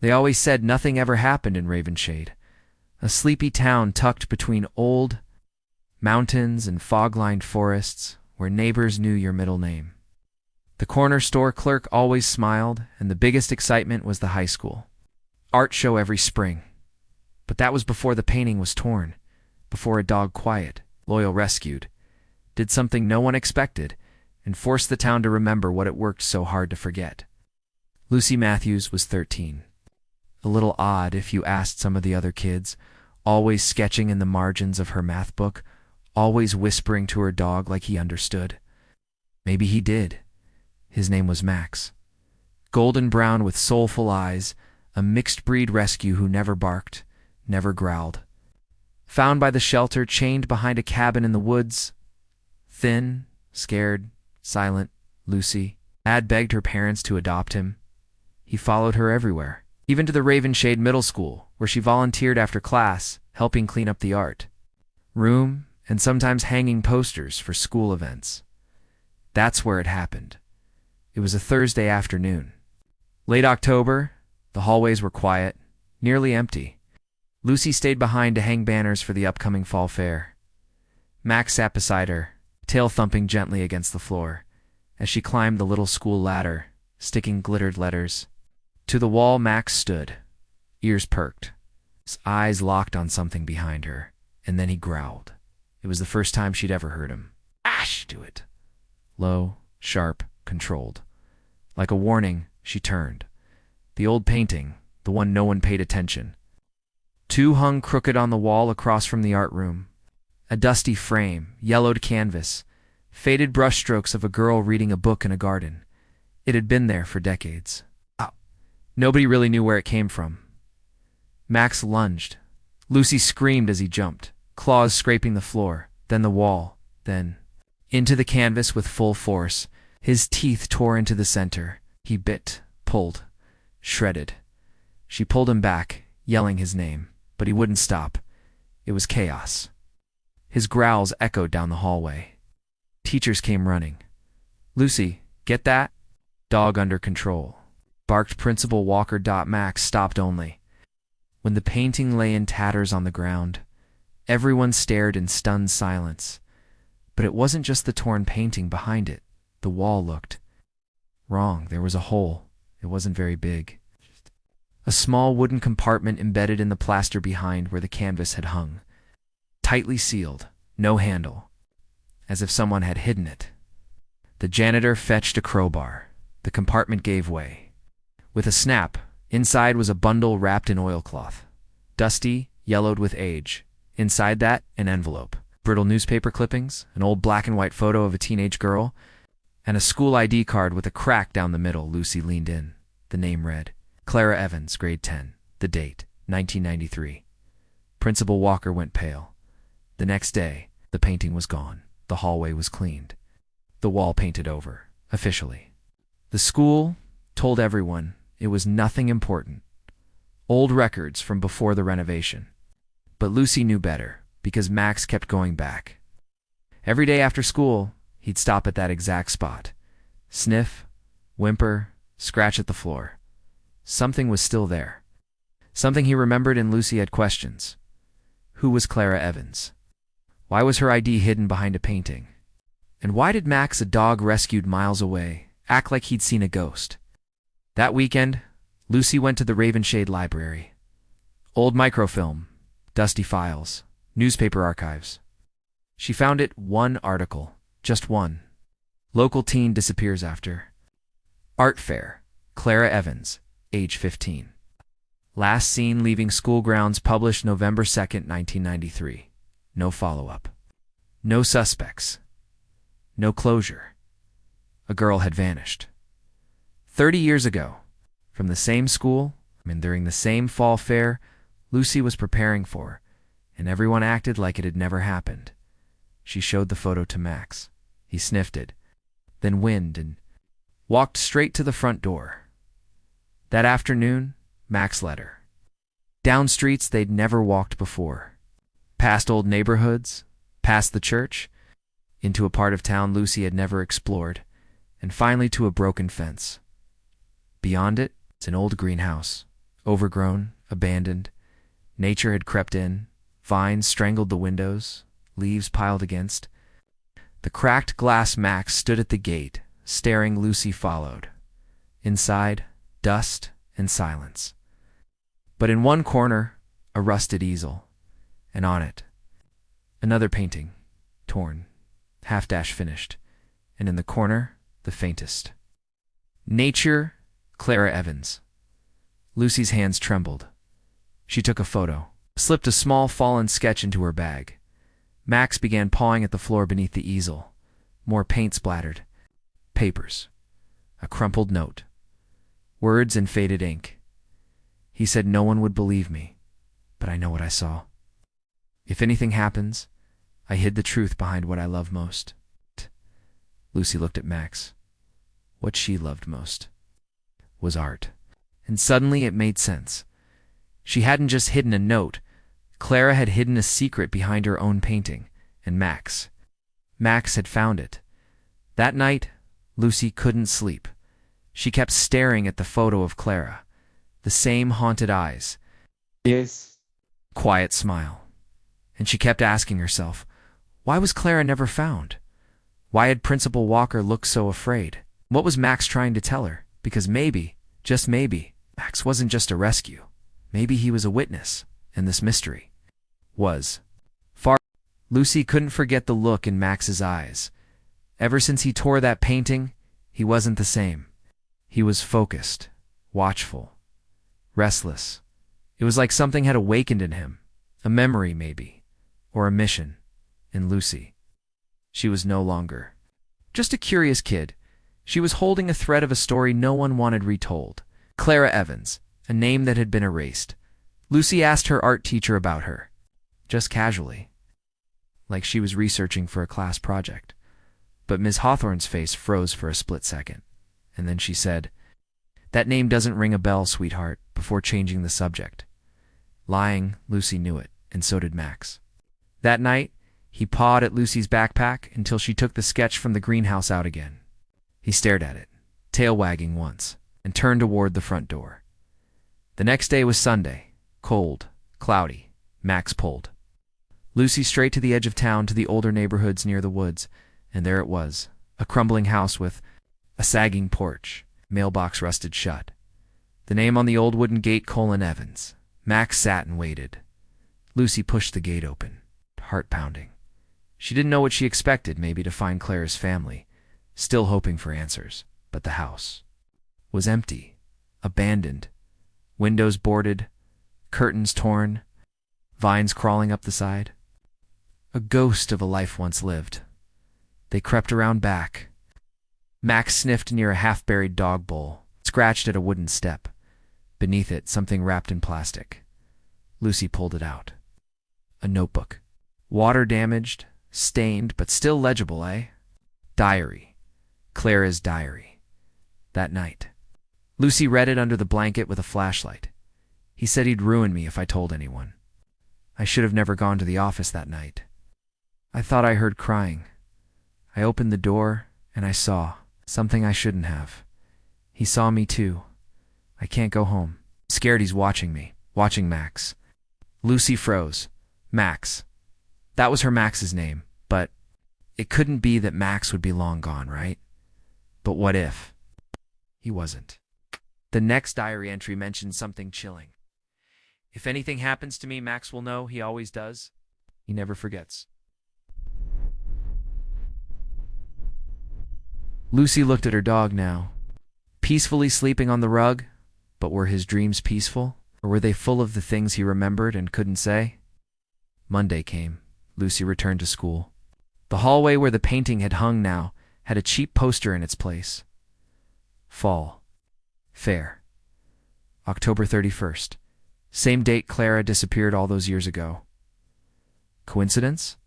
They always said nothing ever happened in Ravenshade, a sleepy town tucked between old mountains and fog-lined forests where neighbors knew your middle name. The corner store clerk always smiled, and the biggest excitement was the high school art show every spring. But that was before the painting was torn, before a dog quiet, loyal rescued, did something no one expected, and forced the town to remember what it worked so hard to forget. Lucy Matthews was 13. A little odd if you asked some of the other kids, always sketching in the margins of her math book, always whispering to her dog like he understood. Maybe he did. His name was Max. Golden brown with soulful eyes, a mixed-breed rescue who never barked, never growled. Found by the shelter, chained behind a cabin in the woods. Thin, scared, silent, Lucy had begged her parents to adopt him. He followed her everywhere, even to the Ravenshade Middle School, where she volunteered after class, helping clean up the art room and sometimes hanging posters for school events. That's where it happened. It was a Thursday afternoon. Late October, the hallways were quiet, nearly empty. Lucy stayed behind to hang banners for the upcoming fall fair. Max sat beside her, tail thumping gently against the floor, as she climbed the little school ladder, sticking glittered letters. To the wall Max stood, ears perked, his eyes locked on something behind her, and then he growled. It was the first time she'd ever heard him. Ash, do it. Low, sharp, controlled. Like a warning, she turned. The old painting, the one no one paid attention. Two hung crooked on the wall across from the art room. A dusty frame, yellowed canvas, faded brushstrokes of a girl reading a book in a garden. It had been there for decades. Nobody really knew where it came from. Max lunged. Lucy screamed as he jumped, claws scraping the floor, then the wall, then into the canvas with full force. His teeth tore into the center. He bit, pulled, shredded. She pulled him back, yelling his name, but he wouldn't stop. It was chaos. His growls echoed down the hallway. Teachers came running. Lucy, get that? Dog under control, barked Principal Walker. Max stopped only. When the painting lay in tatters on the ground, everyone stared in stunned silence. But it wasn't just the torn painting behind it. The wall looked wrong. There was a hole. It wasn't very big. A small wooden compartment embedded in the plaster behind where the canvas had hung. Tightly sealed, no handle, as if someone had hidden it. The janitor fetched a crowbar. The compartment gave way. With a snap, inside was a bundle wrapped in oilcloth. Dusty, yellowed with age. Inside that, an envelope. Brittle newspaper clippings, an old black and white photo of a teenage girl, and a school ID card with a crack down the middle. Lucy leaned in. The name read, Clara Evans, grade 10. The date, 1993. Principal Walker went pale. The next day, the painting was gone. The hallway was cleaned. The wall painted over, officially. The school told everyone it was nothing important. Old records from before the renovation. But Lucy knew better, because Max kept going back. Every day after school, he'd stop at that exact spot. Sniff, whimper, scratch at the floor. Something was still there. Something he remembered, and Lucy had questions. Who was Clara Evans? Why was her ID hidden behind a painting? And why did Max, a dog rescued miles away, act like he'd seen a ghost? That weekend, Lucy went to the Ravenshade library. Old microfilm, dusty files, newspaper archives. She found it one article, just one. Local teen disappears after art fair. Clara Evans, age 15. Last seen leaving school grounds, published November 2nd, 1993. No follow-up. No suspects. No closure. A girl had vanished. 30 years ago, from the same school, and during the same fall fair Lucy was preparing for, and everyone acted like it had never happened. She showed the photo to Max. He sniffed it, then winced and walked straight to the front door. That afternoon, Max led her. Down streets they'd never walked before. Past old neighborhoods, past the church, into a part of town Lucy had never explored, and finally to a broken fence. Beyond it, it's an old greenhouse, overgrown, abandoned. Nature had crept in, vines strangled the windows, leaves piled against. The cracked glass Max stood at the gate, staring. Lucy followed. Inside, dust and silence. But in one corner, a rusted easel, and on it, another painting, torn, half-dash finished, and in the corner, the faintest. Nature, Clara Evans. Lucy's hands trembled. She took a photo, slipped a small fallen sketch into her bag. Max began pawing at the floor beneath the easel. More paint splattered. Papers. A crumpled note. Words in faded ink. He said no one would believe me, but I know what I saw. If anything happens, I hid the truth behind what I love most. Lucy looked at Max. What she loved most was art. And suddenly it made sense. She hadn't just hidden a note. Clara had hidden a secret behind her own painting, and Max had found it. That night, Lucy couldn't sleep. She kept staring at the photo of Clara. The same haunted eyes. Yes. Quiet smile. And she kept asking herself, why was Clara never found? Why had Principal Walker looked so afraid? What was Max trying to tell her? Because maybe, just maybe, Max wasn't just a rescue. Maybe he was a witness, and this mystery was far. Lucy couldn't forget the look in Max's eyes. Ever since he tore that painting, he wasn't the same. He was focused, watchful, restless. It was like something had awakened in him. A memory, maybe, or a mission. In Lucy, she was no longer just a curious kid. She was holding a thread of a story no one wanted retold. Clara Evans, a name that had been erased. Lucy asked her art teacher about her, just casually, like she was researching for a class project. But Ms. Hawthorne's face froze for a split second, and then she said, "That name doesn't ring a bell, sweetheart," before changing the subject. Lying, Lucy knew it, and so did Max. That night, he pawed at Lucy's backpack until she took the sketch from the greenhouse out again. He stared at it, tail wagging once, and turned toward the front door. The next day was Sunday, cold, cloudy. Max pulled Lucy straight to the edge of town, to the older neighborhoods near the woods, and there it was, a crumbling house with a sagging porch, mailbox rusted shut. The name on the old wooden gate, Evans. Max sat and waited. Lucy pushed the gate open, heart pounding. She didn't know what she expected, maybe to find Clara's family, still hoping for answers. But the house was empty, abandoned, windows boarded, curtains torn, vines crawling up the side. A ghost of a life once lived. They crept around back. Max sniffed near a half-buried dog bowl, scratched at a wooden step. Beneath it, something wrapped in plastic. Lucy pulled it out. A notebook. Water damaged, stained, but still legible, eh? Diary. Clara's diary. That night. Lucy read it under the blanket with a flashlight. He said he'd ruin me if I told anyone. I should have never gone to the office that night. I thought I heard crying. I opened the door, and I saw something I shouldn't have. He saw me too. I can't go home. Scared he's watching me, watching Max. Lucy froze. Max. That was her Max's name, but it couldn't be that Max would be long gone, right? But what if he wasn't? The next diary entry mentioned something chilling. If anything happens to me, Max will know. He always does. He never forgets. Lucy looked at her dog now, peacefully sleeping on the rug. But were his dreams peaceful, or were they full of the things he remembered and couldn't say? Monday came. Lucy returned to school. The hallway where the painting had hung now had a cheap poster in its place. Fall. Fair. October 31st. Same date Clara disappeared all those years ago. Coincidence?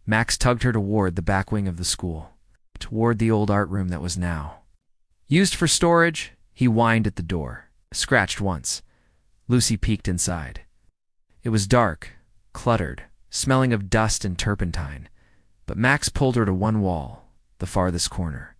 Max tugged her toward the back wing of the school, toward the old art room that was now used for storage. He whined at the door, scratched once. Lucy peeked inside. It was dark, cluttered, smelling of dust and turpentine, but Max pulled her to one wall, the farthest corner.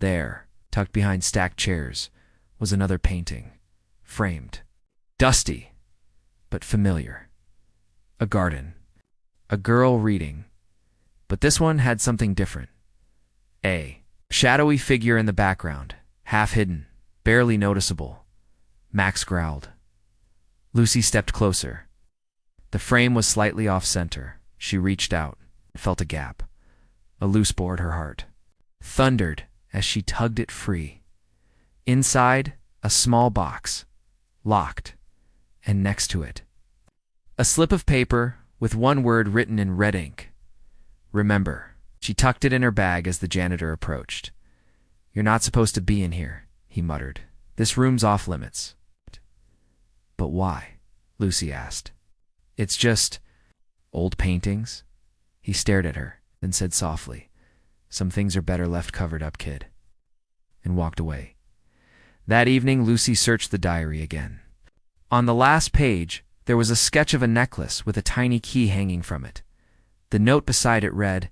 There, tucked behind stacked chairs, was another painting, framed. Dusty, but familiar. A garden. A girl reading. But this one had something different. A shadowy figure in the background, half hidden, barely noticeable. Max growled. Lucy stepped closer. The frame was slightly off-center. She reached out, felt a gap. A loose board her heart. Thundered as she tugged it free. Inside, a small box, locked, and next to it, a slip of paper with one word written in red ink. Remember. She tucked it in her bag as the janitor approached. "You're not supposed to be in here," he muttered. "This room's off limits." "But why?" Lucy asked. "It's just old paintings." He stared at her, then said softly, "Some things are better left covered up, kid," and walked away. That evening, Lucy searched the diary again. On the last page, there was a sketch of a necklace with a tiny key hanging from it. The note beside it read,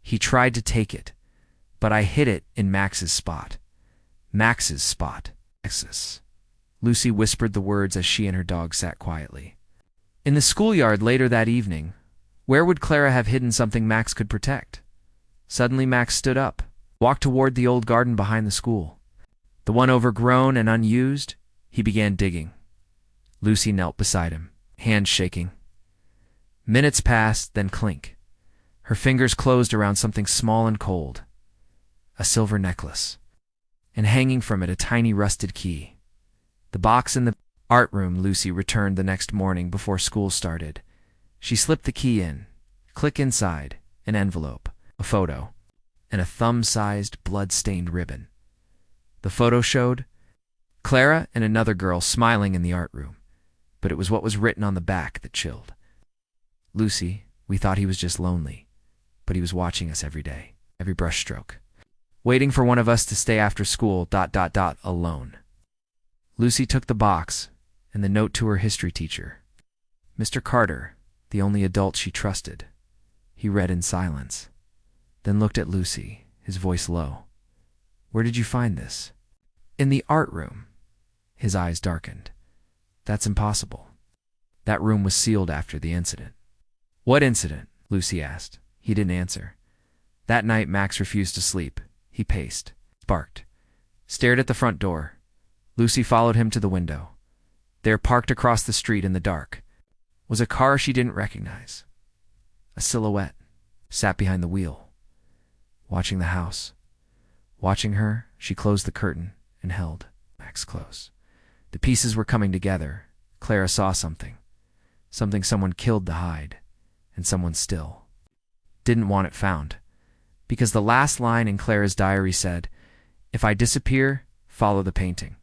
"He tried to take it, but I hid it in Max's spot." Max's spot. Max's. Lucy whispered the words as she and her dog sat quietly. In the schoolyard later that evening, where would Clara have hidden something Max could protect? Suddenly Max stood up, walked toward the old garden behind the school. The one overgrown and unused, he began digging. Lucy knelt beside him, hands shaking. Minutes passed, then clink. Her fingers closed around something small and cold. A silver necklace. And hanging from it a tiny rusted key. The box in the art room Lucy returned the next morning before school started. She slipped the key in. Click inside. An envelope. A photo. And a thumb-sized, blood-stained ribbon. The photo showed Clara and another girl smiling in the art room. But it was what was written on the back that chilled. "Lucy, we thought he was just lonely. But he was watching us every day, every brushstroke, waiting for one of us to stay after school, alone." Lucy took the box and the note to her history teacher. Mr. Carter, the only adult she trusted. He read in silence, then looked at Lucy, his voice low. "Where did you find this?" "In the art room." His eyes darkened. "That's impossible. That room was sealed after the incident." "What incident?" Lucy asked. He didn't answer. That night, Max refused to sleep. He paced, barked, stared at the front door. Lucy followed him to the window. There, parked across the street in the dark, was a car she didn't recognize. A silhouette sat behind the wheel, watching the house. Watching her, she closed the curtain and held Max close. The pieces were coming together. Clara saw something. Something someone killed to hide, and someone still didn't want it found, because the last line in Clara's diary said, "If I disappear, follow the painting."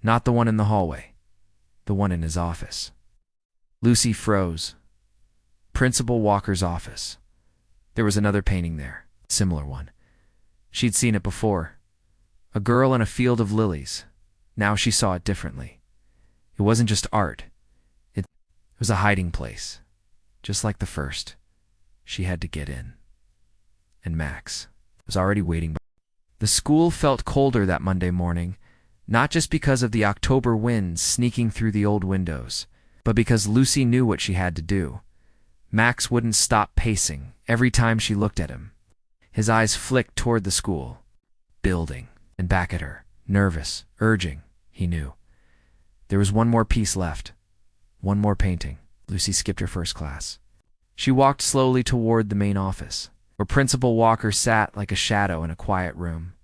Not the one in the hallway, the one in his office. Lucy froze. Principal Walker's office. There was another painting there, similar one. She'd seen it before. A girl in a field of lilies. Now she saw it differently. It wasn't just art. It was a hiding place, just like the first. She had to get in. And Max was already waiting. The school felt colder that Monday morning, not just because of the October winds sneaking through the old windows, but because Lucy knew what she had to do. Max wouldn't stop pacing every time she looked at him. His eyes flicked toward the school, building, and back at her, nervous, urging, he knew. There was one more piece left, one more painting. Lucy skipped her first class. She walked slowly toward the main office, where Principal Walker sat like a shadow in a quiet room.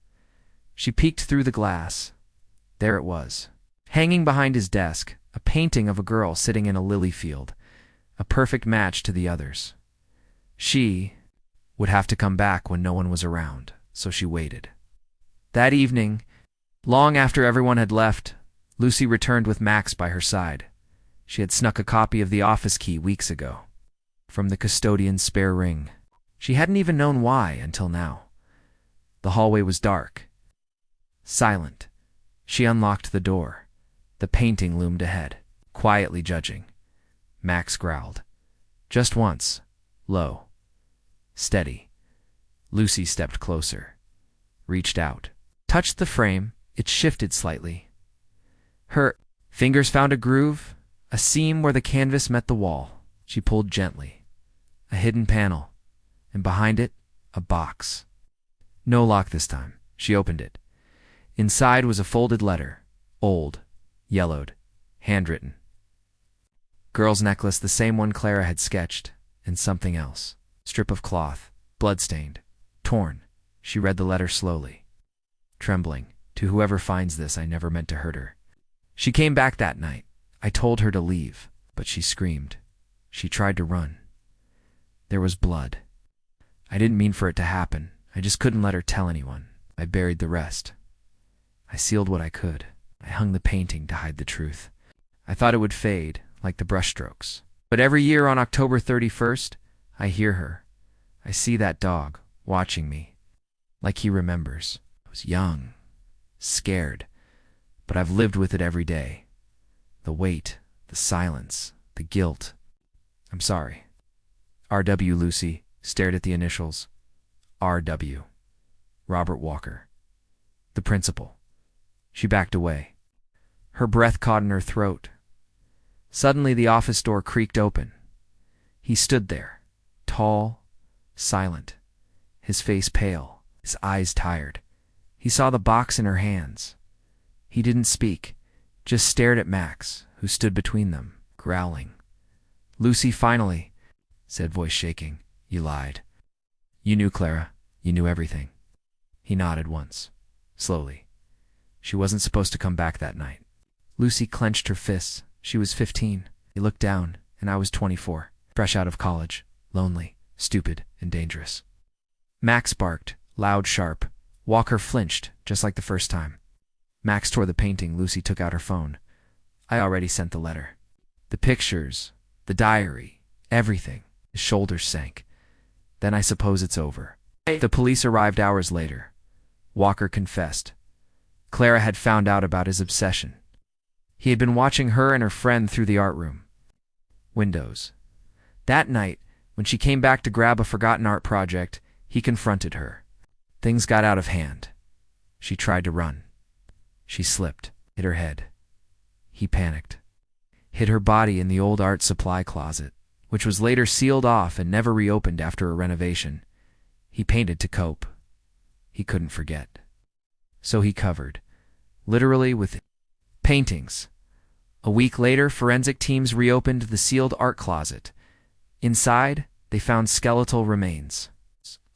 She peeked through the glass. There it was, hanging behind his desk, a painting of a girl sitting in a lily field, a perfect match to the others. She would have to come back when no one was around, so she waited. That evening, long after everyone had left, Lucy returned with Max by her side. She had snuck a copy of the office key weeks ago, from the custodian's spare ring. She hadn't even known why until now. The hallway was dark, silent. She unlocked the door. The painting loomed ahead, quietly judging. Max growled. Just once, low, steady. Lucy stepped closer, reached out, touched the frame. It shifted slightly. Her Fingers found a groove, a seam where the canvas met the wall. She pulled gently. A hidden panel, and behind it, a box. No lock this time. She opened it. Inside was a folded letter, old, yellowed, handwritten. Girl's necklace, the same one Clara had sketched, and something else. Strip of cloth, blood-stained, torn. She read the letter slowly, trembling. To whoever finds this, I never meant to hurt her. She came back that night. I told her to leave, but she screamed. She tried to run. There was blood. I didn't mean for it to happen. I just couldn't let her tell anyone. I buried the rest. I sealed what I could. I hung the painting to hide the truth. I thought it would fade, like the brushstrokes. But every year on October 31st, I hear her. I see that dog, watching me. Like he remembers. I was young, scared, but I've lived with it every day. The weight, the silence, the guilt. I'm sorry. R.W. Lucy stared at the initials. R.W. Robert Walker. The principal. She backed away. Her breath caught in her throat. Suddenly the office door creaked open. He stood there, tall, silent, his face pale, his eyes tired. He saw the box in her hands. He didn't speak, just stared at Max, who stood between them, growling. "Lucy, finally," said, voice shaking. "You lied. You knew, Clara. You knew everything." He nodded once, slowly. She wasn't supposed to come back that night. Lucy clenched her fists. She was 15. He looked down, and I was 24, fresh out of college, lonely, stupid, and dangerous. Max barked, loud, sharp. Walker flinched, just like the first time. Max tore the painting. Lucy took out her phone. I already sent the letter. The pictures, the diary, everything. His shoulders sank. Then I suppose it's over. The police arrived hours later. Walker confessed. Clara had found out about his obsession. He had been watching her and her friend through the art room windows. That night, when she came back to grab a forgotten art project, he confronted her. Things got out of hand. She tried to run. She slipped, hit her head. He panicked. Hid her body in the old art supply closet, which was later sealed off and never reopened after a renovation. He painted to cope. He couldn't forget. So he covered, literally with paintings. A week later, forensic teams reopened the sealed art closet. Inside, they found skeletal remains.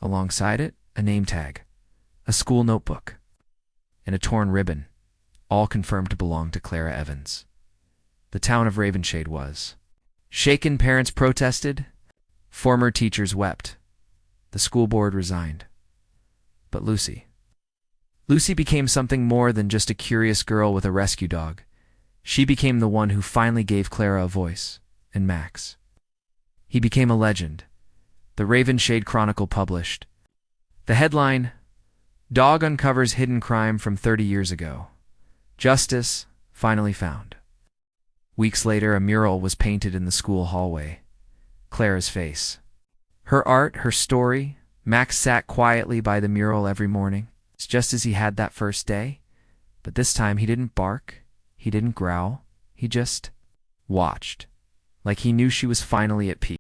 Alongside it, a name tag, a school notebook, and a torn ribbon, all confirmed to belong to Clara Evans. The town of Ravenshade was. Shaken parents protested. Former teachers wept. The school board resigned. But Lucy became something more than just a curious girl with a rescue dog. She became the one who finally gave Clara a voice, and Max. He became a legend. The Ravenshade Chronicle published. The headline, "Dog Uncovers Hidden Crime from 30 Years Ago. Justice Finally Found." Weeks later, a mural was painted in the school hallway. Clara's face. Her art, her story. Max sat quietly by the mural every morning, just as he had that first day. But this time he didn't bark, he didn't growl, he just watched, like he knew she was finally at peace.